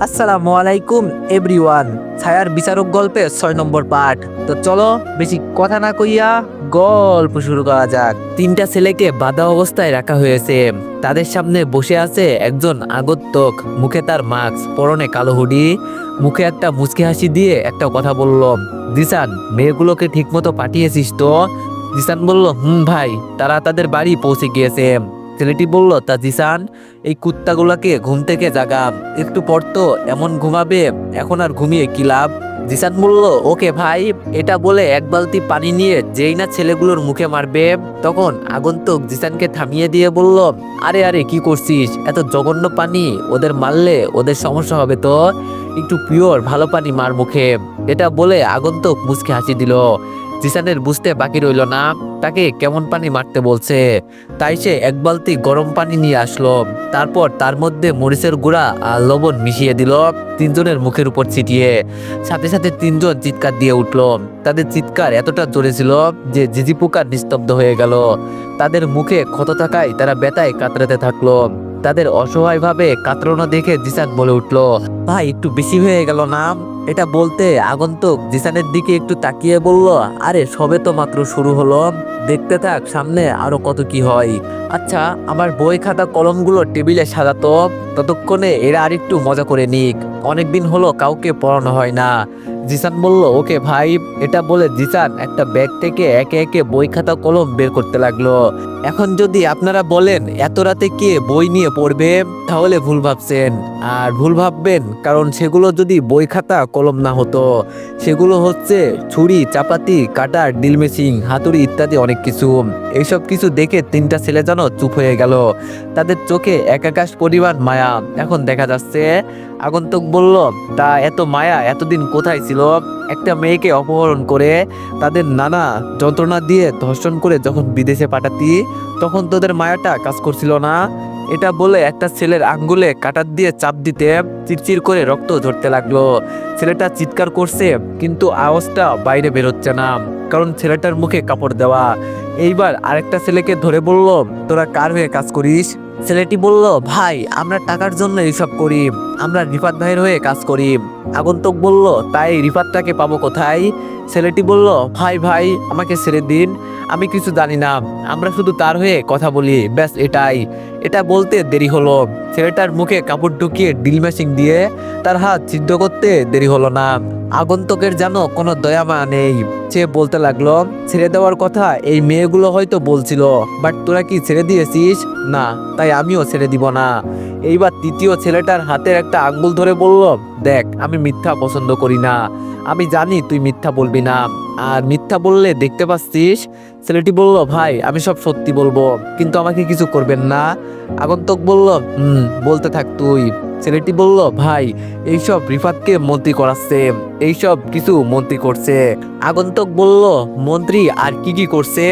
আসসালামু আলাইকুম এভরিওয়ান। ছায়ার বিচারক গল্পের 6 নম্বর পার্ট। তো চলো বেশি কথা না কইয়া গল্প শুরু করা যাক। তিনটা ছেলেকে বাঁধা অবস্থায় রাখা হয়েছে। তাদের সামনে বসে আছে একজন আগন্তুক, মুখে তার মাস্ক, পরনে কালো হুডি, মুখে একটা মুচকি হাসি দিয়ে একটা কথা বলল, জিসান, মেয়েগুলোকে ঠিকমতো পাঠিয়েছিস তো? জিসান বলল, ভাই, তারা তাদের বাড়ি পৌঁছে গিয়েছে। ছেলেটি বলল, তা জিসান, এই কুত্তাগুলাকে ঘুম থেকে জাগাম, একটু পর তো এমন ঘুমাবে, এখন আর ঘুমিয়ে কি লাভ? জিসান বলল, ওকে ভাই। এটা বলে এক বালতি পানি নিয়ে যেই না ছেলেগুলোর মুখে মারবে, তখন আগন্তুক জিসানকে থামিয়ে দিয়ে বলল, আরে আরে কি করছিস? এত জঘন্য পানি ওদের মারলে ওদের সমস্যা হবে তো, একটু পিওর ভালো পানি মার মুখে। এটা বলে আগন্তুক মুচকি হাসি দিল। জিসানের বুঝতে বাকি রইল না তাকে কেমন পানি মারতে বলছে। তাই সে এক বালতি গরম পানি নিয়ে আসলো। তারপর তার মধ্যে মরিচের গুঁড়া আর লবণ মিশিয়ে দিল তিনজনের মুখের উপর ছিটিয়ে। সাথে সাথে তিনজন চিৎকার দিয়ে উঠলো। তাদের চিৎকার এতটা জোরে ছিল যে ঝিঝি পোকা নিস্তব্ধ হয়ে গেল। তাদের মুখে ক্ষত থাকায় তারা ব্যথায় কাতরাতে থাকলো। তাদের অসহায়ভাবে কাতরানো দেখে জিসান বলে উঠলো, ভাই, একটু বেশি হয়ে গেল না? এটা বলতে আগন্তুক জিসানের দিকে একটু তাকিয়ে বলল, আরে সবে তো মাত্র শুরু হলো, দেখতে থাক সামনে আরো কত কি হয়। আচ্ছা, আমার বই খাতা কলমগুলো টেবিলে সাজাতো, ততক্ষণে এরা আরেকটু মজা করে নিক, অনেকদিন হলো কাউকে পড়ানো হয় না। জিসান বলল, ওকে ভাই। এটা বলে জিসান একটা ব্যাগ থেকে একে একে বই খাতা কলম বের করতে লাগলো। এখন যদি আপনারা বলেন এত রাতে কে বই নিয়ে পড়বে, তাহলে ভুল ভাবছেন। আর ভুল ভাববেন কারণ সেগুলো যদি বই খাতা কলম না হতো, সেগুলো হচ্ছে ছুরি, চাপাতি, কাটার, ড্রিল মেশিন, হাতুড়ি ইত্যাদি অনেক কিছু। এইসব কিছু দেখে তিনটা ছেলে যেন চুপ হয়ে গেল। তাদের চোখে এক আকাশ পরিমাণ মায়া এখন দেখা যাচ্ছে। আগন্তুক বলল, তা এত মায়া এতদিন কোথায় ছিল? একটা মেয়েকে অপহরণ করে তাদের নানা যন্ত্রণা দিয়ে ধর্ষণ করে যখন বিদেশে পাঠাতি, তখন তোদের মায়াটা কাজ করছিল না? এটা বলে একটা ছেলের আঙ্গুলে কাঁটার দিয়ে চাপ দিতে চিরচির করে রক্ত ঝরতে লাগলো। ছেলেটা চিৎকার করছে কিন্তু আওয়াজটা বাইরে বেরোচ্ছে না, কারণ ছেলেটার মুখে কাপড় দেওয়া। এইবার আরেকটা ছেলেকে ধরে বলল, তোরা কার হয়ে কাজ করিস? ছেলেটি বলল, ভাই, আমরা টাকার জন্য এইসব করি, আমরা রিফাত ভাইয়ের হয়ে কাজ করি। আগন্তুক বলল, তাই রিফাতটাকে পাবো কোথায়? ছেলেটি বলল, ভাই ভাই, আমাকে ছেড়ে দিন, আমি কিছু জানি না, আমরা শুধু তার হয়ে কথা বলি, ব্যাস এটাই। এটা বলতে দেরি হলো। ছেলেটার মুখে কাপড় ঢুকিয়ে ড্রিল মেশিন দিয়ে তার হাত ছিদ্র করতে দেরি হলো না। আগন্তুকের যেন কোনো দয়া মায়া নেই। সে বলতে লাগলো, ছেড়ে দেওয়ার কথা এই মেয়েগুলো হয়তো বলছিল, বাট তোরা কি ছেড়ে দিয়েছিস? না, তাই আমিও ছেড়ে দিব না। এইবার তৃতীয় ছেলেটার হাতের একটা আঙ্গুল ধরে বলল, দেখ, আমি মিথ্যা পছন্দ করি না, আমি জানি তুই মিথ্যা বলবি না, আর মিথ্যা বললে দেখতে পাচ্ছিস। ছেলেটি বলল, ভাই, আমি সব সত্যি বলবো, কিন্তু আমাকে কিছু করবেন না। আগন্তুক বলল, বলতে থাক তুই। ছেলেটি বলল, ভাই, এইসব রিফাতকে মন্ত্রী করাচ্ছে, এইসব কিছু মন্ত্রী করছে। আগন্তুক বলল, মন্ত্রী আর কি কি করছে?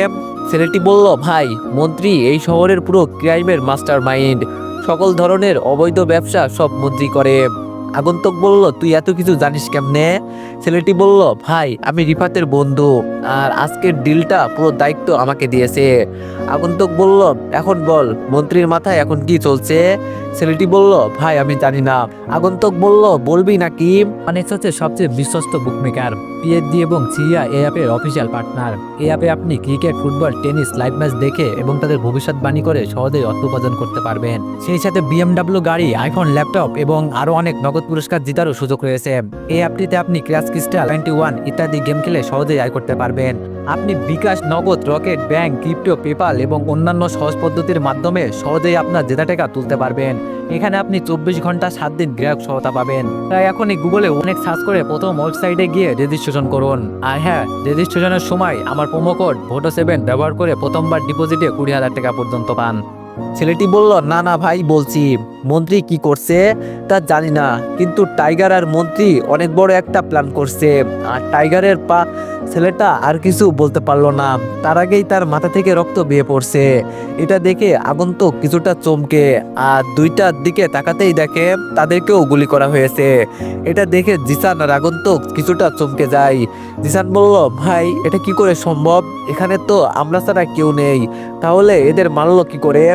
ছেলেটি বলল, ভাই, মন্ত্রী এই শহরের পুরো ক্রাইমের মাস্টার মাইন্ড, সকল ধরনের অবৈধ ব্যবসা সব মন্ত্রী করে। আগন্তুক বলল, তুই এত কিছু জানিস কেমনে? ছেলেটি বলল, ভাই, আমি রিফাতের বন্ধু, আর আজকের ডিলটা পুরো দায়িত্ব আমাকে দিয়েছে। আগন্তুক বলল, এখন বল, মন্ত্রীর মাথায় এখন কি চলছে? ছেলেটি বলল, ভাই, আমি জানি না। আগন্তুক বলল, বলবি নাকি? মানে হচ্ছে সবচেয়ে বিশ্বস্ত বুকমেকার, পিএসজি এবং সিরিয়া এই অ্যাপের অফিসিয়াল পার্টনার। এই অ্যাপে আপনি cricket, football, tennis live match দেখে এবং তাদের ভবিষ্যৎবাণী করে সহজেই অর্থ উপার্জন করতে পারবেন। সেই সাথে বিএমডাব্লিউ গাড়ি, আইফোন, ল্যাপটপ এবং আরও অনেক নগদ পুরস্কার জেতারও সুযোগ রয়েছে। এই অ্যাপটিতে আপনি ক্র্যাশ ক্রিস্টাল 21 ইত্যাদি গেম খেলে সহজেই আয় করতে পারবেন। আপনি বিকাশ, নগদ, রকেট, ব্যাংক, ক্রিপ্টো, পেপাল এবং অন্যান্য সহজ পদ্ধতির মাধ্যমে সহজেই আপনার জেতা টাকা তুলতে পারবেন। এখানে আপনি 24 ঘন্টা 7 দিন গ্রাহক সহায়তা পাবেন। তাই এখনই গুগলে অনেক সার্চ করে প্রথম ওয়েবসাইটে গিয়ে রেজিস্ট্রেশন করুন। আর হ্যাঁ, রেজিস্ট্রেশনের সময় আমার প্রোমো কোড VOTO7 ব্যবহার করে প্রথমবার ডিপোজিটে 20,000 টাকা পর্যন্ত পান। ছেলেটি বলল, না না ভাই, বলছি, মন্ত্রী কি করছে তা জানি না, কিন্তু টাইগার আর মন্ত্রী অনেক বড় একটা প্ল্যান করছে। আর টাইগারের পা। ছেলেটা আর কিছু বলতে পারলো না, তার আগেই তার মাথা থেকে রক্ত বেয়ে পড়ছে। এটা দেখে আগন্তুক কিছুটা চমকে, আর দুইটার দিকে তাকাতেই দেখে তাদেরকেও গুলি করা হয়েছে। এটা দেখে জিসান আর আগন্তুক কিছুটা চমকে যায়। জিসান বলল, ভাই, এটা কি করে সম্ভব? এখানে তো আমরা ছাড়া কেউ নেই, তাহলে এদের মারলো কি করে?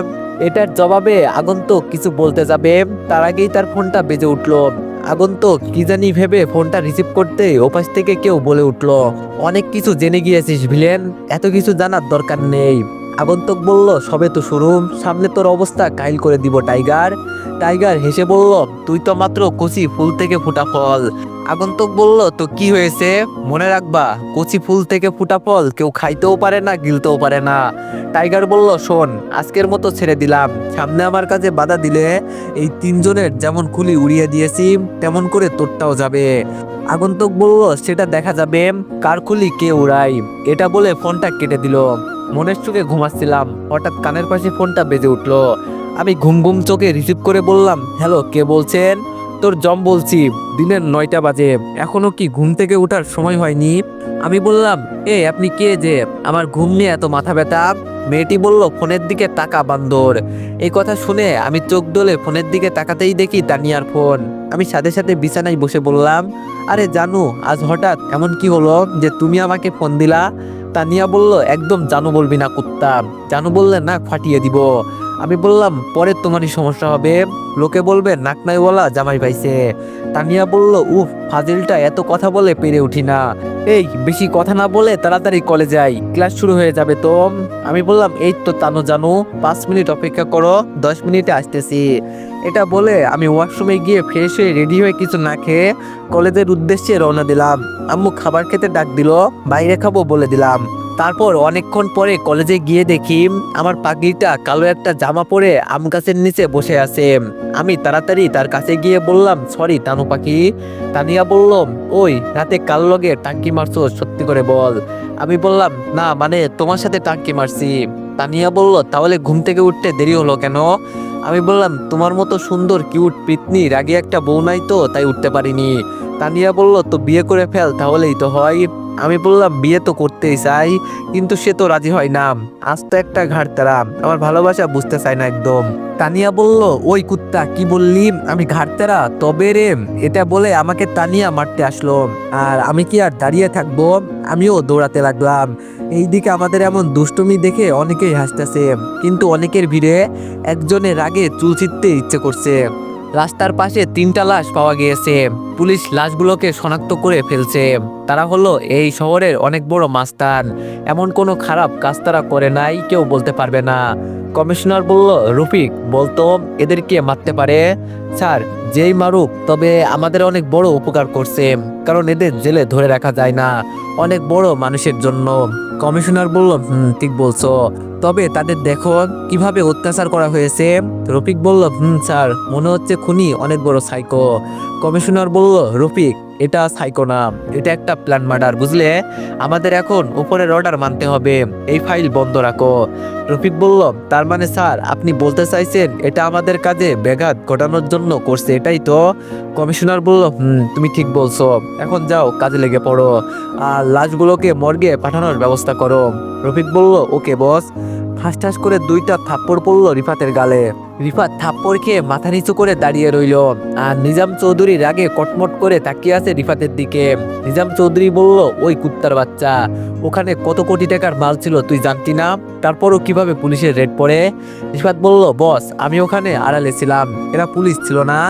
এটার জবাবে আগন্তুক কিছু বলতে যাবে, তার আগেই তার ফোনটা বেজে উঠলো। আগন্তুক কি জানি ভেবে ফোনটা রিসিভ করতে ওপাশ থেকে কেউ বলে উঠলো, অনেক কিছু জেনে গিয়েছিস ভিলেন, এত কিছু জানার দরকার নেই। আগন্তুক বলল, সবে তো শুরু, সামনে তোর অবস্থা কাইল করে দিব টাইগার। টাইগার হেসে বলল, তুই তো মাত্র কচি ফুল থেকে ফুটা ফল। আগন্তুক বলল, তো কি হয়েছে, মনে রাখবা কচি ফুল থেকে ফুটা ফল কেউ খাইতেও পারে না, গিলতেও পারে না। টাইগার বলল, শোন, আজকের মতো ছেড়ে দিলাম, সামনে আমার কাছে বাধা দিলে এই তিনজনের যেমন খুলি উড়িয়ে দিয়েছি তেমন করে তোরটাও যাবে। আগন্তুক বলল, সেটা দেখা যাবে কার খুলি কে উড়াই। এটা বলে ফোনটা কেটে দিল। মনের সুখে ঘুমাচ্ছিলাম, হঠাৎ কানের পাশে ফোনটা বেজে উঠলো। আমি ঘুম ঘুম চোখে রিসিভ করে বললাম, হ্যালো, কে বলছেন? তোর জম বলছি, দিনের 9টা বাজে, এখনো কি ঘুম থেকে ওঠার সময় হয়নি? আমি বললাম, আপনি কে যে আমার ঘুম নিয়ে এত মাথা ব্যথা? মেয়েটি বলল, ফোনের দিকে তাকা বান্দর। এই কথা শুনে আমি চোখ ডলে ফোনের দিকে তাকাতেই দেখি তানিয়ার ফোন। আমি সাথে সাথে বিছানায় বসে বললাম, আরে জানু, আজ হঠাৎ এমন কি হলো যে তুমি আমাকে ফোন দিলা? তানিয়া বলল, একদম জানু বলবি না কুত্তা, জানু বললে নাক ফাটিয়ে দিব। আমি বললাম, পরে তোমারই সমস্যা হবে, লোকে বলবে নাক নাইওয়ালা জামাই পাইছে। তানিয়া বলল, উফ, ফাজিলটা এত কথা বলে পেরে উঠি না। এই বেশি কথা না বলে তাড়াতাড়ি কলেজ যাই, ক্লাস শুরু হয়ে যাবে তো। আমি বললাম, এই তো তানু জানু, 5 মিনিট অপেক্ষা করো, 10 মিনিটে আসতেছি। এটা বলে আমি ওয়াশরুমে গিয়ে ফ্রেশ হয়ে রেডি হয়ে কিছু না খেয়ে কলেজের উদ্দেশ্যে রওনা দিলাম। আম্মু খাবার খেতে ডাক দিল, বাইরে খাবো বলে দিলাম। তারপর অনেকক্ষণ পরে কলেজে গিয়ে দেখি আমার পাগড়িটা কালো একটা জামা পরে আম গাছের নিচে বসে আছে। আমি তাড়াতাড়ি তার কাছে গিয়ে বললাম, সরি তানু পাখি। তানিয়া বলল, ওই রাতে কাল লগে টাঙ্কি মারছো, সত্যি করে বল। আমি বললাম, না মানে তোমার সাথে টাঙ্কি মারছি। তানিয়া বলল, তাহলে ঘুম থেকে উঠতে দেরি হলো কেন? আমি বললাম, তোমার মতো সুন্দর কিউট পিতনি রাগে একটা বউ নাই তো, তাই উঠতে পারিনি। তানিয়া বলল, তো বিয়ে করে ফেল, তাহলেই তো হয়। আমি বললাম, বিয়ে তো করতেই চাই, কিন্তু সে তো রাজি হয় না, আজ তো একটা ঘাড়তারা, আমার ভালোবাসা বুঝতে চায় না একদম। তানিয়া বলল, ওই কুত্তা, কি বললি আমি ঘাড়তারা? তবে রে, এটা বলে আমাকে তানিয়া মারতে আসলো, আর আমি কি আর দাঁড়িয়ে থাকবো? আমিও দৌড়াতে লাগলাম। এইদিকে আমাদের এমন দুষ্টুমি দেখে অনেকেই হাসতেছে, কিন্তু অনেকের ভিড়ে একজনের রাগে চুল ছিঁড়তে ইচ্ছে করছে। রাস্তার পাশে 3টা লাশ পাওয়া গিয়েছে, পুলিশ লাশগুলোকে শনাক্ত করে ফেলছে। তারা হলো এই শহরের অনেক বড় মাস্তান, এমন কোনো খারাপ কাজ তারা করে নাই, কেউ বলতে পারবে না। কমিশনার বলল, রফিক বলতো এদেরকে মারতে পারে। স্যার, যেই মারুক, তবে আমাদের অনেক বড় উপকার করছে, কারণ এদের জেলে ধরে রাখা যায় না, অনেক বড় মানুষের জন্য। কমিশনার বলল, ঠিক বলছো, তবে তাদের দেখো কিভাবে অত্যাচার করা হয়েছে। রফিক বলল, স্যার, মনে হচ্ছে খুনি অনেক বড় সাইকো। কমিশনার বলল, রফিক, এটা সাইকো না, এটা একটা প্ল্যান মার্ডার, বুঝলে? আমাদের এখন উপরের অর্ডার মানতে হবে, এই ফাইল বন্ধ রাখো। রফিক বলল, তার মানে স্যার আপনি বলতে চাইছেন এটা আমাদের কাজে ব্যাঘাত ঘটানোর জন্য করছে, এটাই তো? কমিশনার বলল, তুমি ঠিক বলছো, এখন যাও কাজে লেগে পড়ো, আর লাশগুলোকে মর্গে পাঠানোর ব্যবস্থা করো। রফিক বলল, ওকে বস। ঠাস ঠাস করে 2টা থাপ্পড় পড়লো রিফাতের গালে। রিফাত থাপ্পড় খেয়ে মাথা নিচু করে দাঁড়িয়ে রইল, আর নিজাম চৌধুরী রাগে কটমট করে তাকিয়ে আছে রিফাতের দিকে। নিজাম চৌধুরী বলল, ওই কুত্তার বাচ্চা, ওখানে কত কোটি টাকার মাল ছিল তুই জানতি না? তারপরও কিভাবে পুলিশের রেড পড়ে? রিফাত বলল, বস, আমি ওখানে আড়ালে ছিলাম, এরা পুলিশ ছিল না,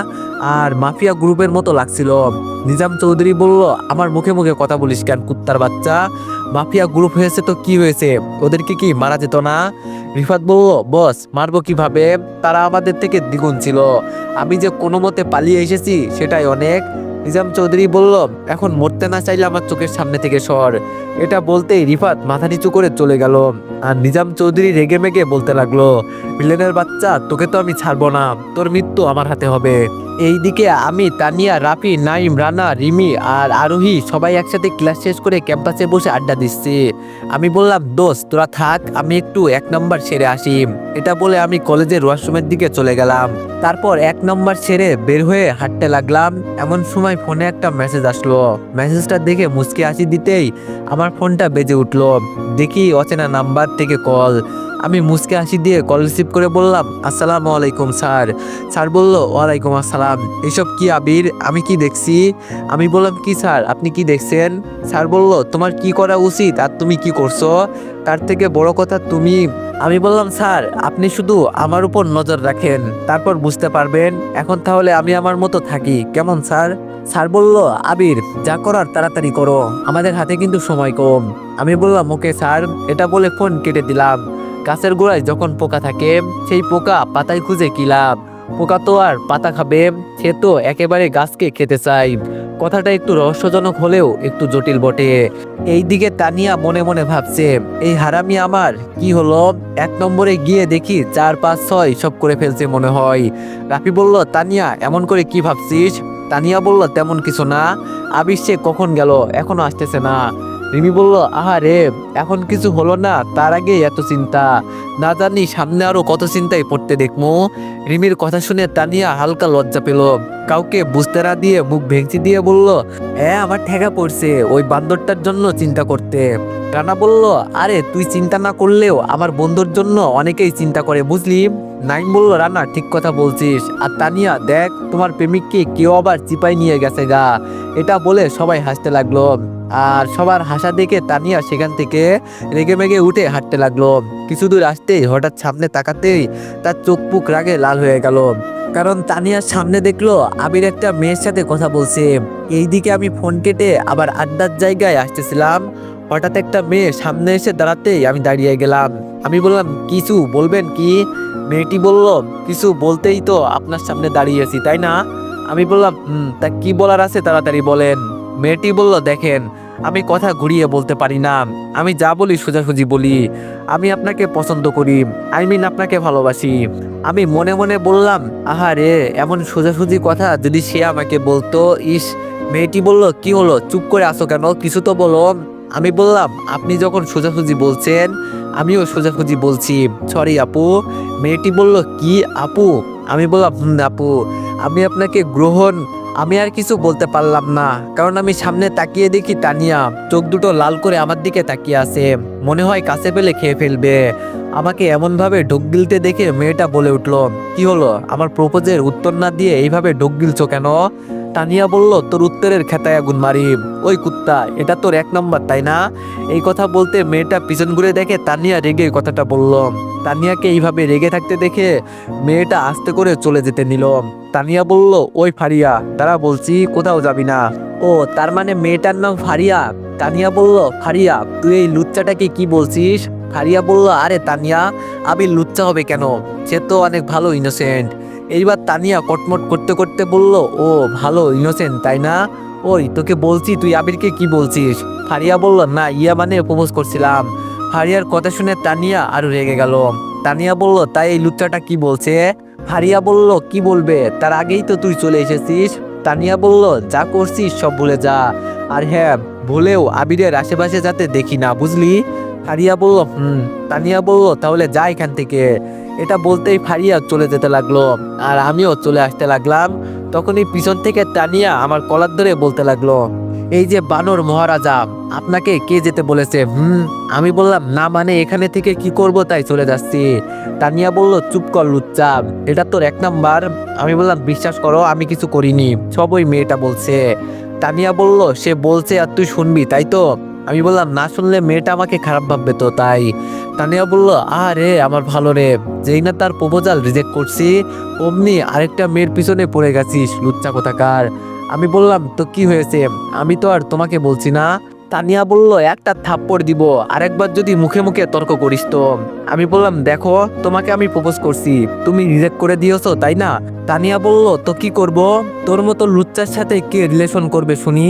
আর মাফিয়া গ্রুপের মতো লাগছিল। নিজাম চৌধুরী বলল, আমার মুখে মুখে কথা বলিস কেন কুত্তার বাচ্চা? মাফিয়া গ্রুপ হয়েছে তো কি হয়েছে, ওদেরকে কি মারা যেত না? রিফাত বলল, বস, মারবো কিভাবে, তারা আমাদের থেকে দ্বিগুণ ছিল, আমি যে কোনো মতে পালিয়ে এসেছি সেটাই অনেক। নিজাম চৌধুরী বলল, এখন মরতে না চাইলে আমার চোখের সামনে থেকে সর। এটা বলতেই রিফাত মাথা নিচু করে চলে গেল, আর নিজাম চৌধুরী রেগে মেগে বলতে লাগলো, ভিলেনের বাচ্চা, তোকে তো আমি ছাড়বো না, তোর মৃত্যু আমার হাতে হবে। এইদিকে আমি, তানিয়া, রাফি, নাইম, রানা, রিমি আর আরোহী সবাই একসাথে ক্লাস শেষ করে ক্যাম্পাসে বসে আড্ডা দিচ্ছি। আমি বললাম, দোস্ত তোরা থাক, আমি একটু 1 নম্বর সেরে আসি। এটা বলে আমি কলেজের ওয়াশরুমের দিকে চলে গেলাম। তারপর 1 নম্বর সেরে বের হয়ে হাঁটতে লাগলাম। এমন সময় ফোনে একটা মেসেজ আসলো। মেসেজটা দেখে মুচকি হাসি দিতেই আমার ফোনটা বেজে উঠলো। দেখি অচেনা নাম্বার থেকে কল। আমি মুচকে হাসি দিয়ে কল রিসিভ করে বললাম, আসসালামু আলাইকুম স্যার। স্যার বলল, ওয়ালাইকুম আসসালাম। এসব কি আবির, আমি কি দেখছি? আমি বললাম, কি স্যার, আপনি কি দেখছেন? স্যার বলল, তোমার কি করা উচিত আর তুমি কি করছো, তার থেকে বড় কথা তুমি। আমি বললাম, স্যার আপনি শুধু আমার উপর নজর রাখেন, তারপর বুঝতে পারবেন। এখন তাহলে আমি আমার মতো থাকি, কেমন স্যার? স্যার বলল, আবির যা করার তাড়াতাড়ি করো, আমাদের হাতে কিন্তু সময় কম। আমি বললাম, ওকে স্যার। এটা বলে ফোন কেটে দিলাম। গাছের গোড়ায় যখন পোকা থাকে, সেই পোকা পাতায় খুঁজে কি লাভ? পোকা তো আর পাতা খাবে, সে তো একেবারে গাছকে খেতে চায়। কথাটা একটু রহস্যজনক হলেও একটু জটিল বটে। এইদিকে তানিয়া মনে মনে ভাবছে, এই হারামি আমার কি হলো? 1 নম্বরে গিয়ে দেখি 4, 5, 6 সব করে ফেলছে মনে হয়। রাফি বলল, তানিয়া এমন করে কি ভাবছিস? তানিয়া বলল, তেমন কিছু না। আবির সে কখন গেল, এখনো আসতেছে না। রিমি বলল, আহারে এখন কিছু হলো না, তার আগে এত চিন্তা, না জানি সামনে আরো কত চিন্তায় পড়তে দেখমু। রিমির কথা শুনে তানিয়া হালকা লজ্জা পেল, কাউকে বুঝতে না দিয়ে মুখ ভেঙচি দিয়ে বলল, হ্যাঁ আমার ঠেকা পড়ছে ওই বান্দরটার জন্য চিন্তা করতে। রানা বলল, আরে তুই চিন্তা না করলেও আমার বন্ধুর জন্য অনেকেই চিন্তা করে, বুঝলি? নাইম বলল, রানা ঠিক কথা বলছিস। আর তানিয়া দেখ, তোমার প্রেমিককে কেউ আবার চিপাই নিয়ে গেছে গা। এটা বলে সবাই হাসতে লাগলো। আর সবার হাসা দেখে তানিয়া সেখান থেকে রেগে মেগে উঠে হাঁটতে লাগলো। কিছু দূর আসতেই হঠাৎ সামনে তাকাতেই তার চোখ মুখ রাগে লাল হয়ে গেল, কারণ তানিয়ার সামনে দেখলো আবির একটা মেয়ের সাথে কথা বলছে। এইদিকে আমি ফোন কেটে আবার আড্ডার জায়গায় আসতেছিলাম, হঠাৎ একটা মেয়ে সামনে এসে দাঁড়াতেই আমি দাঁড়িয়ে গেলাম। আমি বললাম, কিছু বলবেন কি? মেয়েটি বলল, কিছু বলতেই তো আপনার সামনে দাঁড়িয়েছি, তাই না? আমি বললাম, তা কি বলার আছে তাড়াতাড়ি বলেন। মেয়েটি বলল, দেখেন আমি কথা ঘুরিয়ে বলতে পারি না, আমি যা বলি সোজাসুজি বলি। আমি আপনাকে পছন্দ করি, আপনাকে ভালোবাসি। আমি মনে মনে বললাম, আহারে এমন সোজাসুজি কথা যদি সে আমাকে বলতো, ইস। মেয়েটি বলল, কি হলো, চুপ করে আসো কেন, কিছু তো বলো। আমি বললাম, আপনি যখন সোজাসুজি বলছেন আমিও সোজাসুজি বলছি, সরি আপু। মেয়েটি বলল, কি আপু? আমি বললাম, আপু আমি আপনাকে গ্রহণ। আমি আর কিছু বলতে পারলাম না, কারণ আমি সামনে তাকিয়ে দেখি তানিয়া চোখ দুটো লাল করে আমার দিকে তাকিয়ে আছে, মনে হয় কাছে পেলে খেয়ে ফেলবে। আমাকে এমন ভাবে ঢোক গিলতে দেখে মেয়েটা বলে উঠলো, কি হলো, আমার প্রপোজের উত্তর না দিয়ে এইভাবে ঢোক গিলছো কেন? তানিয়া বলল, তোর উত্তরের খেতায় আগুন মারি, ওই কুত্তা, এটা তোর 1 নম্বর তাই না? এই কথা বলতে মেয়েটা পিছন ঘুরে দেখে তানিয়া রেগে কথাটা বলল। তানিয়াকে এইভাবে রেগে থাকতে দেখে মেয়েটা আস্তে করে চলে যেতে নিল। তানিয়া বলল, ওই ফারিয়া দাঁড়া বলছি, কোথাও যাবি না। ও তার মানে মেয়েটার নাম ফারিয়া? তানিয়া বলল, ফারিয়া তুই এই লুচ্চাটাকে কি বলছিস? ফারিয়া বলল, আরে তানিয়া, আবির লুচ্চা হবে কেন, সে তো অনেক ভালো ইনোসেন্ট। এইবার তানিয়া কটমট করতে করতে বলল, ও ভালো ইনোসেন্ট তাই না? ওই তোকে বলছি তুই আবিরকে কি বলছিস? ফারিয়া বলল, না ইয়া মানে প্রপোজ করছিলাম। ফারিয়ার কথা শুনে তানিয়া আরো রেগে গেল। তানিয়া বলল, তাই এই লুচ্চাটা কি বলছে? ফারিয়া বলল, কি বলবে, তার আগেই তো তুই চলে এসেছিস। তানিয়া বলল, যা করছিস সব ভুলে যা, আর হ্যাঁ ভুলেও আবিরের আশেপাশে যাতে দেখি না, বুঝলি? ফারিয়া বলল, তানিয়া বলল, তাহলে যা এখান থেকে। এটা বলতেই ফারিয়া চলে যেতে লাগলো, আর আমিও চলে আসতে লাগলাম। তখনই পিছন থেকে তানিয়া আমার কলার ধরে বলতে লাগলো, এই যে বানর মহারাজা, আপনাকে কে যেতে বলেছে? আমি বললাম, না মানে এখানে থেকে কি করব তাই চলে যাচ্ছি। তানিয়া বলল, চুপ কর লুচ্চা, এটা তোর 1 নাম্বার। আমি বললাম, বিশ্বাস করো আমি কিছু করিনি, সব ওই মেয়েটা বলছে। তানিয়া বলল, সে বলছে আর তুই শুনবি তাই তো? আমি বললাম, না শুনলে মেয়েটা আমাকে খারাপ ভাববে তো তাই। তানিয়া বলল, আরে আমার ভালো রে, যেই না তার প্রপোজাল রিজেক্ট করছি অমনি আরেকটা মেয়ের পিছনে পড়ে গেছিস লুচ্চা কোথাকার। আমি বললাম, তো কি হয়েছে, আমি তো আর তোমাকে বলছি না। তানিয়া বলল, একটা থাপ্পড় দিব আরেকবার যদি মুখে মুখে তর্ক করিস তো। আমি বললাম, দেখো তোমাকে আমি প্রপোজ করছি, তুমি রিজেক্ট করে দিয়েছো তাই না? তানিয়া বলল, তো কি করব, তোর মতো লুচ্চার সাথে কে রিলেশন করবে শুনি?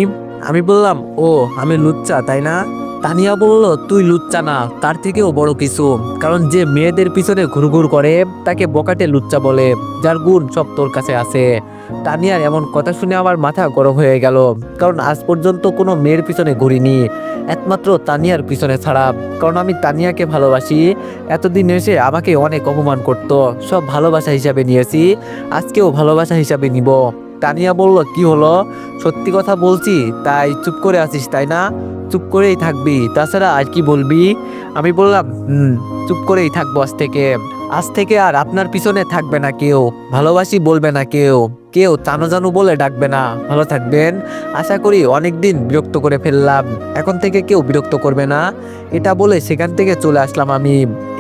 আমি বললাম, ও আমি লুচ্চা তাই না? তানিয়া বলল, তুই লুচ্চা না, তার থেকেও বড় কিছু, কারণ যে মেয়েদের পিছনে ঘুরঘুর করে তাকে বকাটে লুচ্চা বলে, যার গুণ সব তোর কাছে আছে। তানিয়ার এমন কথা শুনে আমার মাথা গরম হয়ে গেল, কারণ আজ পর্যন্ত কোনো মেয়ের পিছনে ঘুরিনি, একমাত্র তানিয়ার পিছনে ছাড়া, কারণ আমি তানিয়াকে ভালোবাসি। এতদিন এসে আমাকে অনেক অপমান করত, সব ভালোবাসা হিসাবে নিয়েছি, আজকেও ভালোবাসা হিসাবে নিব। তানিয়া বলল, কি হলো, সত্যি কথা বলছি তাই চুপ করে আছিস তাই না? চুপ করেই থাকবি, তাছাড়া আর কি বলবি? আমি বললাম চুপ করেই থাকবো আজ থেকে আর আপনার পিছনে থাকবে না কেউ, ভালোবাসি বলবে না কেউ, কেউ জানু জানু বলে ডাকবে না। ভালো থাকবেন। আশা করি অনেকদিন বিরক্ত করে ফেললাম, এখন থেকে কেউ বিরক্ত করবে না। এটা বলে সেখান থেকে চলে আসলাম আমি।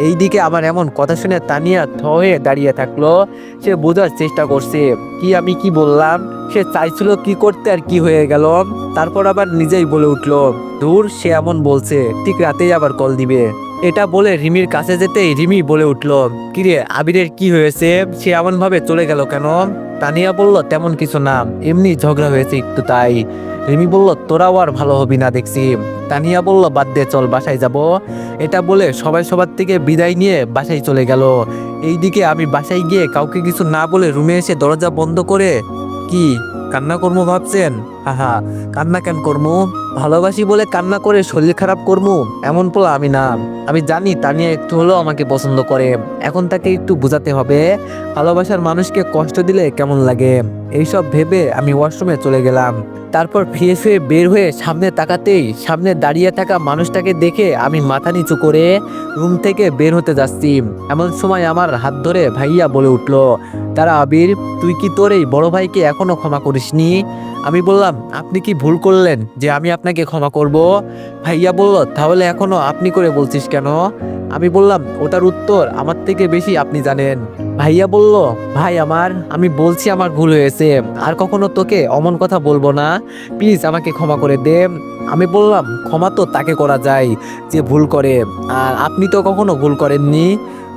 এইদিকে আমার এমন কথা শুনে তানিয়া থ হয়ে দাঁড়িয়ে থাকলো। সে বোঝার চেষ্টা করছে আমি কি বললাম। সে চাইছিল কি করতে আর কি হয়ে গেল। তারপর আবার নিজেই বলে উঠলো, দূর, সে এমন বলছে, ঠিক রাতেই আবার কল দিবে। এটা বলে রিমির কাছে যেতেই রিমি বলে উঠলো, কিরে আবিরের কি হয়েছে, সে এমন ভাবে চলে গেল কেন? তানিয়া বলল, তেমন কিছু না, এমনি ঝগড়া হয়েছে একটু তাই। রিমি বলল, তোরাও আর ভালো হবি না দেখছি। তানিয়া বলল, বাদ দে, চল বাসায় যাব। এটা বলে সবাই সবার থেকে বিদায় নিয়ে বাসায় চলে গেল। এইদিকে আমি বাসায় গিয়ে কাউকে কিছু না বলে রুমে এসে দরজা বন্ধ করে, কি কান্না করবো ভাবছেন? হাহা, কান্না কেন করবো? ভালোবাসি বলে কান্না করে শরীর খারাপ করবো এমন পোলা আমি না। আমি জানি তানিয়া একটু হলেও আমাকে পছন্দ করে, এখন তাকে একটু বোঝাতে হবে ভালোবাসার মানুষকে কষ্ট দিলে কেমন লাগে। এইসব ভেবে আমি ওয়াশরুমে চলে গেলাম। তারপর ফ্রেশ হয়ে বের হয়ে সামনে তাকাতেই সামনে দাঁড়িয়ে থাকা মানুষটাকে দেখে আমি মাথা নিচু করে রুম থেকে বের হতে যাচ্ছি। এমন সময় আমার হাত ধরে ভাইয়া বলে উঠলো, তারা আবির, তুই কি তোর এই বড় ভাইকে এখনো ক্ষমা করিসনি? আমি বললাম, আপনি কি ভুল করলেন যে আমি আপনাকে ক্ষমা করব? ভাইয়া বলল, তাহলে এখনো আপনি করে বলছিস কেন? আমি বললাম, ওটার উত্তর আমার থেকে বেশি আপনি জানেন। ভাইয়া বলল, ভাই আমার, আমি বলছি আমার ভুল হয়েছে, আর কখনো তোকে অমন কথা বলবো না, প্লিজ আমাকে ক্ষমা করে দে। আমি বললাম, ক্ষমা তো তাকে করা যায় যে ভুল করে, আর আপনি তো কখনো ভুল করেননি।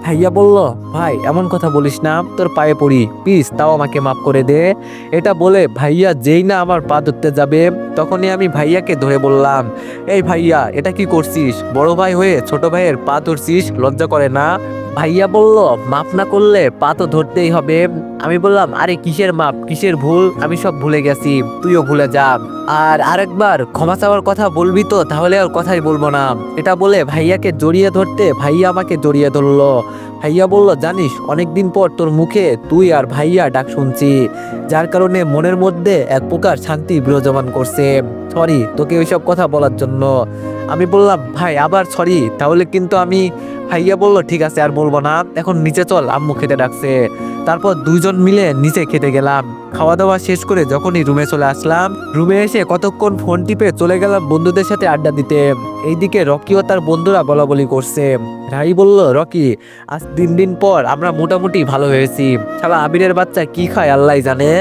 ভাইয়া বলল, ভাই এমন কথা বলিস না, তোর পায়ে পড়ি, প্লিজ তাও আমাকে মাফ করে দে। এটা বলে ভাইয়া যেই না আমার পা ধরতে যাবে তখনই আমি ভাইয়াকে ধরে বললাম, এই ভাইয়া, এটা কি করছিস? বড় ভাই হয়ে ছোট ভাইয়ের পা ধরছিস, লজ্জা করে না? ভাইয়া বলল, মাফ না করলে পা তো ধরতেই হবে। আমি বললাম, আরে কিসের মাপ, কিসের ভুল, আমি সব ভুলে গেছি, তুইও ভুলে যা। আর আরেকবার ক্ষমা চাওয়ার কথা বলবি তো তাহলে আর কথাই বলবো না। এটা বলে ভাইয়াকে জড়িয়ে ধরতে ভাইয়া আমাকে জড়িয়ে ধরলো। ভাইয়া বলল, জানিস অনেকদিন পর তোর মুখে তুই আর ভাইয়া ডাক শুনছি, যার কারণে মনের মধ্যে এক প্রকার শান্তি বিরাজমান করছে। সরি তোকে ওইসব কথা বলার জন্য। আমি বললাম, ভাই আবার সরি, তাহলে কিন্তু আমি। ভাইয়া বলল, ঠিক আছে আর বলবো না, এখন নিচে চল, আম্মু খেতে ডাকছে। তারপর দুইজন মিলে নিচে খেতে গেলাম। খাওয়া দাওয়া শেষ করে যখনই রুমে চলে আসলাম, রুমে এসে কতক্ষণ ফোন টিপে চলে গেলাম বন্ধুদের সাথে আড্ডা দিতে। এইদিকে রকি ও তার বন্ধুরা বলাবলি করছে। রাই বলল, রকি, আজ 3 দিন পর আমরা মোটামুটি ভালো হয়েছি, শালা আবিরের বাচ্চা কি খায় আল্লাহ জানে।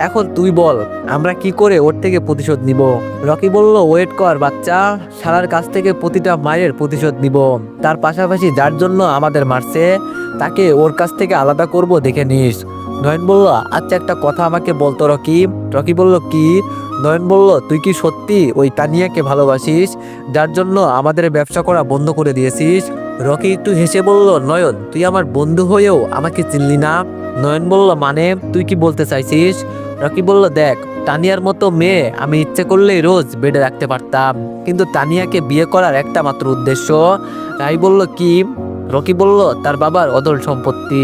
এখন তুই বল আমরা কি করে ওর থেকে প্রতিশোধ নিব? রকি বলল, ওয়েট কর বাচ্চা, শালার কাছ থেকে প্রতিটা মায়ের প্রতিশোধ নিব, তার পাশাপাশি যার জন্য আমাদের মারছে তাকে ওর কাছ থেকে আলাদা করব, দেখে নিস। নয়ন বলল, আচ্ছা একটা কথা আমাকে বলতো রকি। রকি বলল, কি? নয়ন বলল, তুই কি সত্যি ওই তানিয়াকে ভালোবাসিস, যার জন্য আমাদের ব্যবসা করা বন্ধ করে দিয়েছিস? রকি একটু হেসে বলল, নয়ন, তুই আমার বন্ধু হয়েও আমাকে চিনলি না? নয়ন বলল, মানে তুই কি বলতে চাইছিস? রকি বলল, দেখ, তানিয়ার মতো মেয়ে আমি ইচ্ছে করলেই রোজ বেডে রাখতে পারতাম, কিন্তু তানিয়াকে বিয়ে করার একটা মাত্র উদ্দেশ্য। রাই বলল, কি? রকি বলল, তার বাবার অদল সম্পত্তি,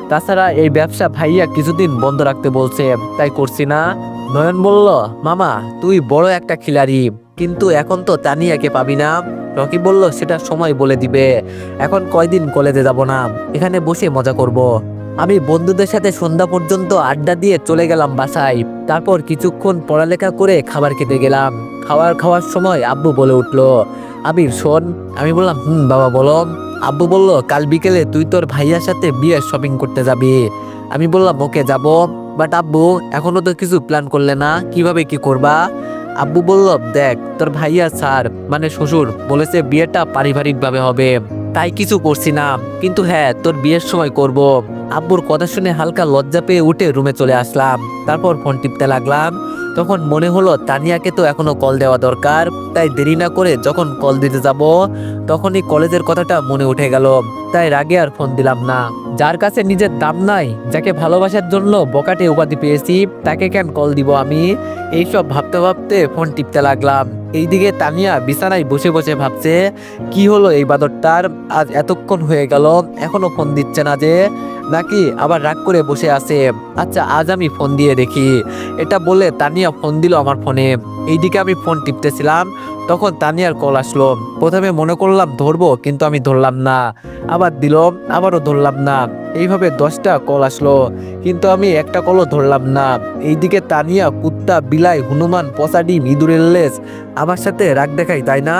তাছাড়া এই ব্যবসা ভাইয়া কিছুদিন বন্ধ রাখতে বলছে, তাই করছি না। নয়ন বলল, মামা তুই বড় একটা খিলাড়ি, কিন্তু এখন তো তানিয়াকে পাবি না। রকি বলল, সেটা সময় বলে দিবে, এখন কয়দিন কলেজে যাব না, এখানে বসে মজা করব। আমি বন্ধুদের সাথে সন্ধ্যা পর্যন্ত আড্ডা দিয়ে চলে গেলাম বাসায়। তারপর কিছুক্ষণ পড়ালেখা করে খাবার খেতে গেলাম। খাওয়ার সময় আব্বু বলে উঠলো, আবির শোন। আমি বললাম, বাবা বলো। আব্বু বলল, কাল বিকেলে তুই তোর ভাইয়ার সাথে বিয়ের শপিং করতে যাবি। আমি বললাম, ওকে যাব, বাট আব্বু এখনো তো কিছু প্ল্যান করলে না, কিভাবে কি করবা? আব্বু বলল, দেখ, তোর ভাইয়া স্যার মানে শ্বশুর বলেছে বিয়েটা পারিবারিকভাবে হবে, তাই কিছু করছি না, কিন্তু হ্যাঁ তোর বিয়ের সময় করব। আব্বুর কথা শুনে হালকা লজ্জা পেয়ে উঠে রুমে চলে আসলাম। তারপর ফোন টিপতে লাগলাম। তখন মনে হলো তানিয়াকে তো এখনো কল দেওয়া দরকার, তাই দেরি না করে যখন কল দিতে যাব তখনই কলেজের কথাটা মনে উঠে গেল, তাই রাগে আর ফোন দিলাম না। যার কাছে নিজের দাম নাই, যাকে ভালোবাসার জন্য বকাটে উপাধি পেয়েছি, তাকে কেন কল দিব আমি? এইসব ভাবতে ভাবতে ফোন টিপতে লাগলাম। এইদিকে তানিয়া বিছানায় বসে বসে ভাবছে, কি হলো এই বাদরটার, আজ এতক্ষণ হয়ে গেল এখনো ফোন দিচ্ছে না যে, নাকি আবার রাগ করে বসে আছে। আচ্ছা আজ আমি ফোন দিয়ে দেখি। এটা বলে তানিয়া ফোন দিল আমার ফোনে। এইদিকে আমি ফোন টিপতেছিলাম, তখন তানিয়ার কল আসলো। প্রথমে মনে করলাম ধরবো, কিন্তু আমি ধরলাম না। আবার দিল, আবারও ধরলাম না। এইভাবে 10টা কল আসলো, কিন্তু আমি একটা কলও ধরলাম না। এইদিকে তানিয়া কুত্তা, বিলাই, হনুমান, পচাডি, ইঁদুরের লেজ আমার সাথে রাগ দেখাই, তাই না?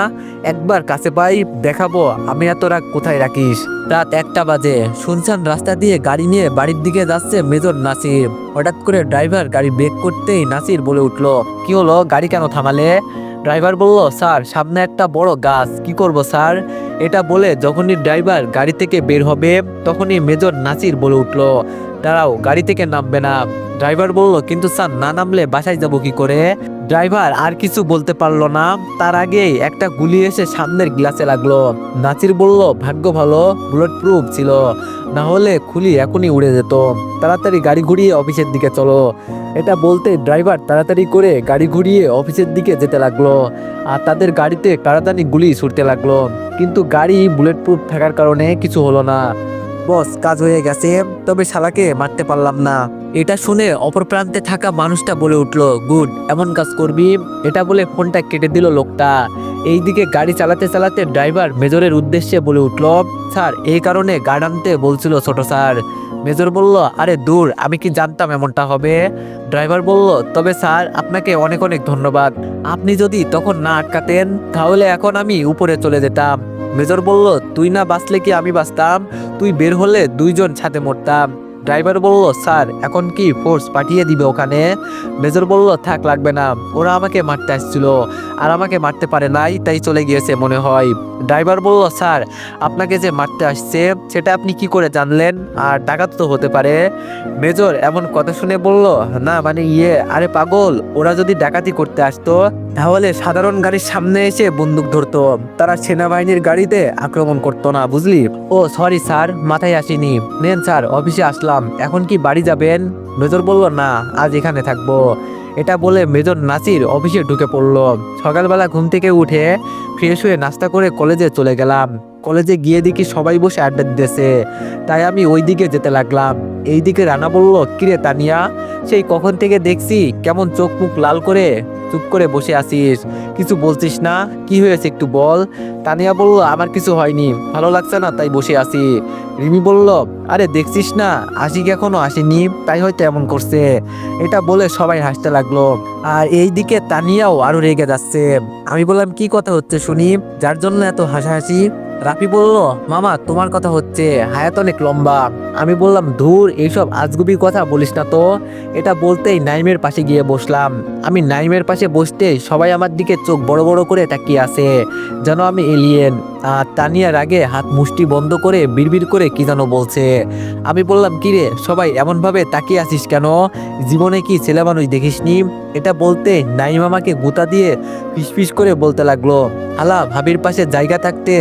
একবার কাছে পাই, দেখাবো আমি এত রাগ কোথায় রাখিস। রাত 1টা বাজে। শুনশান রাস্তা দিয়ে গাড়ি নিয়ে বাড়ির দিকে যাচ্ছে মেজর নাসির। হঠাৎ করে ড্রাইভার গাড়ি ব্রেক করতেই নাসির বলে উঠলো, কি হলো, গাড়ি কেন থামালে? ড্রাইভার বলল, স্যার সামনে একটা বড় গাছ, কি করব স্যার? এটা বলে যখনই ড্রাইভার গাড়ি থেকে বের হবে, তখনই মেজর নাসির বলে উঠলো, দাঁড়াও, গাড়ি থেকে নামবে না। ড্রাইভার বলল, কিন্তু স্যার না নামলে বাসায় যাব কি করে? ড্রাইভার আর কিছু বলতে পারলো না, তার আগেই একটা গুলি এসে সামনের গ্লাসে লাগলো। নাসির বলল, ভাগ্য ভালো বুলেট প্রুফ ছিল, না হলে খুলি এখনই উড়ে যেত। তাড়াতাড়ি গাড়ি ঘুরিয়ে অফিসের দিকে চলো। এটা বলতে ড্রাইভার তাড়াতাড়ি করে গাড়ি ঘুরিয়ে অফিসের দিকে যেতে লাগলো। আর তাদের গাড়িতে তাড়াতাড়ি গুলি ছুটতে লাগলো, কিন্তু গাড়ি বুলেট প্রুফ থাকার কারণে কিছু হলো না। বস, কাজ হয়ে গেছে, তবে শালাকে মারতে পারলাম না। এটা শুনে অপর প্রান্তে থাকা মানুষটা বলে উঠলো, গুড, এমন কাজ করবি। এটা বলে ফোনটা কেটে দিল লোকটা। এইদিকে গাড়ি চালাতে চালাতে ড্রাইভার মেজরের উদ্দেশ্যে বলে উঠলো, স্যার এই কারণে গার্ড আনতে বলছিল ছোট স্যার। মেজর বলল, আরে দূর, আমি কি জানতাম এমনটা হবে। ড্রাইভার বলল, তবে স্যার আপনাকে অনেক অনেক ধন্যবাদ, আপনি যদি তখন না আটকাতেন তাহলে এখন আমি উপরে চলে যেতাম। মেজর বলল, তুই না বাঁচলে কি আমি বাঁচতাম? তুই বের হলে 2জন ছাদে মরতাম। ড্রাইভার বলল, স্যার এখন কি ফোর্স পাঠিয়ে দিবে ওখানে? মেজর বলল, থাক, লাগবে না, ওরা আমাকে মারতে আসছিল আর আমাকে মারতে পারে নাই, তাই চলে গিয়েছে মনে হয়। ড্রাইভার বলল, স্যার আপনাকে যে মারতে আসছে সেটা আপনি কি করে জানলেন? আর ডাকাত তো হতে পারে। মেজর এমন কথা শুনে বলল, না মানে আরে পাগল, ওরা যদি ডাকাতি করতে আসতো তাহলে সাধারণ গাড়ির সামনে এসে বন্দুক ধরতো, তারা সেনাবাহিনীর গাড়িতে আক্রমণ করতো না, বুঝলি? ও সরি স্যার, মাথায় আসেনি। নেন স্যার, অফিসে আসলাম, এখন কি বাড়ি যাবেন? মেজর বলল, না, আজ এখানে থাকবো। এটা বলে মেজর নাসির অফিসে ঢুকে পড়লো। সকালবেলা ঘুম থেকে উঠে ফ্রেশ হয়ে নাস্তা করে কলেজে চলে গেলাম। কলেজে গিয়ে দেখি সবাই বসে আড্ডা দিতেছে, তাই আমি ওই দিকে যেতে লাগলাম। এইদিকে রানা বলল, কিরে তানিয়া, সেই কখন থেকে দেখছি কেমন চোখ মুখ লাল করে চুপ করে বসে আছিস, কিছু বলছিস না, কি হয়েছে একটু বল। তানিয়া বলল, আমার কিছু হয়নি, ভালো লাগছে না তাই বসে আছি। রিমি বলল, আরে দেখছিস না আশিক এখনো আসেনি, তাই হয়তো এমন করছে। এটা বলে সবাই হাসতে লাগলো, আর এইদিকে তানিয়াও আরো রেগে যাচ্ছে। আমি বললাম, কি কথা হচ্ছে শুনি, যার জন্য এত হাসাহাসি? রাফি বলল, মামা তোমার কথা হচ্ছে, হায়াত অনেক লম্বা। আমি বললাম, ধুর, এইসব আজগুবি কথা বলিস না তো। এটা বলতেই নাইমের পাশে গিয়ে বসলাম। আমি নাইমের পাশে বসতেই সবাই আমার দিকে চোখ বড় বড় করে তাকিয়ে আছে, যেন আমি এলিয়েন। আর তানিয়ার আগে হাত মুষ্টি বন্ধ করে বিড়বিড় করে কি যেন বলছে। আমি বললাম, কিরে সবাই এমন ভাবে তাকিয়ে আছিস কেন, জীবনে কি ছেলে মানুষ দেখিসনি? এটা বলতে নাইম আমাকে গুতা দিয়ে ফিসফিস করে বলতে লাগলো, হালা, ভাবির পাশে জায়গা থাকতে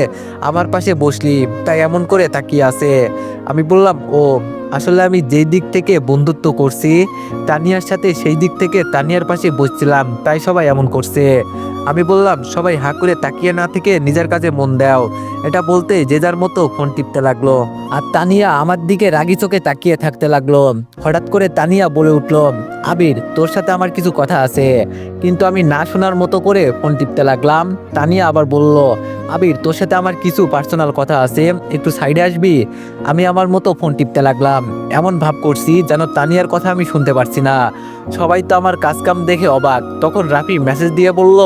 আমার পাশে বসলি, তাই এমন করে তাকিয়ে আছে। আমি বললাম, ও আসলে আমি যেই দিক থেকে বন্ধুত্ব করছি তানিয়ার সাথে, সেই দিক থেকে তানিয়ার পাশে বসছিলাম, তাই সবাই এমন করছে। আমি বললাম, সবাই হাঁ করে তাকিয়ে না থেকে নিজের কাজে মন দাও। এটা বলতে যে যার মতো ফোন টিপতে লাগলো, আর তানিয়া আমার দিকে রাগি চোখে তাকিয়ে থাকতে লাগলো। হঠাৎ করে তানিয়া বলে উঠলো, আবির তোর সাথে আমার কিছু কথা আছে। কিন্তু আমি না শোনার মতো করে ফোন টিপতে লাগলাম। তানিয়া আবার বলল, আবির তোর সাথে আমার কিছু পার্সোনাল কথা আছে, একটু সাইডে আসবি? আমি আমার মতো ফোন টিপতে লাগলাম, এমন ভাব করছি যেন তানিয়ার কথা আমি শুনতে পারছি না। সবাই তো আমার কাজকাম দেখে অবাক। তখন রাফি মেসেজ দিয়ে বলল,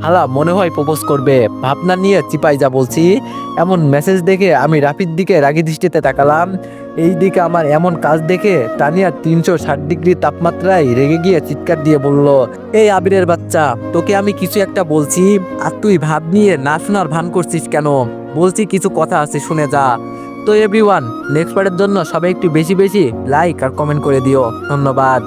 হালা মনে হয় প্রপোজ করবে, ভাবনা নিয়ে চিপাই যা বলছি। এমন মেসেজ দেখে আমি রাফির দিকে রাগি দৃষ্টিতে তাকালাম। এই দিকে আমার এমন কাজ দেখে তানিয়া 360 ডিগ্রি তাপমাত্রায় রেগে গিয়ে চিৎকার দিয়ে বলল, এই আবিরের বাচ্চা, তোকে আমি কিছু একটা বলছি আর তুই ভাব নিয়ে না শোনার ভান করছিস কেন? বলছি কিছু কথা আছে, শুনে যা। তো এভরিওয়ান, নেক্সট পার্টের জন্য সবাই একটু বেশি বেশি লাইক আর কমেন্ট করে দিও। ধন্যবাদ।